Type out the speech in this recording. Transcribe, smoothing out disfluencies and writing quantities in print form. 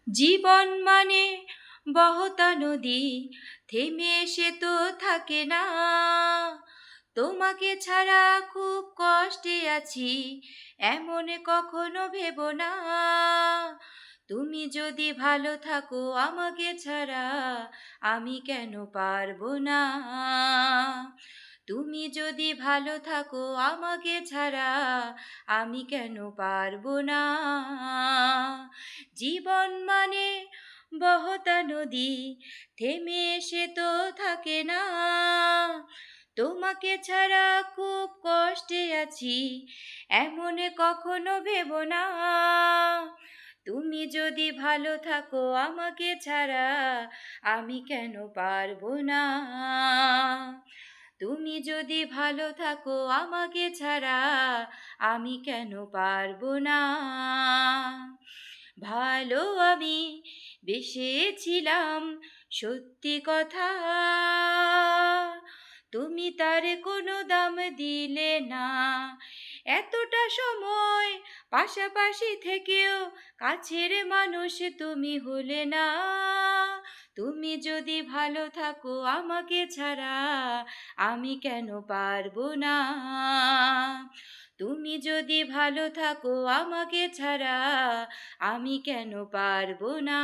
জীবন মানে বহতা নদী, থেমে সে তো থাকে না। তোমাকে ছাড়া খুব কষ্টে আছি, এমন কখনো ভেবো না। তুমি যদি ভালো থাকো আমাকে ছাড়া, আমি কেন পারবো না। তুমি যদি ভালো থাকো আমাকে ছাড়া, আমি কেন পারবো না। জীবন মানে বহতা নদী, থেমে সে তো থাকে না। তোমাকে ছাড়া খুব কষ্টে আছি, এমন কখনো ভেবো না। তুমি যদি ভালো থাকো আমাকে ছাড়া, আমি কেন পারবো না। তুমি যদি ভালো থাকো আমাকে ছাড়া, আমি কেন পারবো না। ভালো আমি বেসেছিলাম, সত্যি কথা, তুমি তার কোনো দাম দিলে না। এতটা সময় পাশাপাশি থেকেও কাছের মানুষ তুমি হলে না। তুমি যদি ভালো থাকো আমাকে ছাড়া, আমি কেন পারবো না। তুমি যদি ভালো থাকো আমাকে ছাড়া, আমি কেন পারবো না।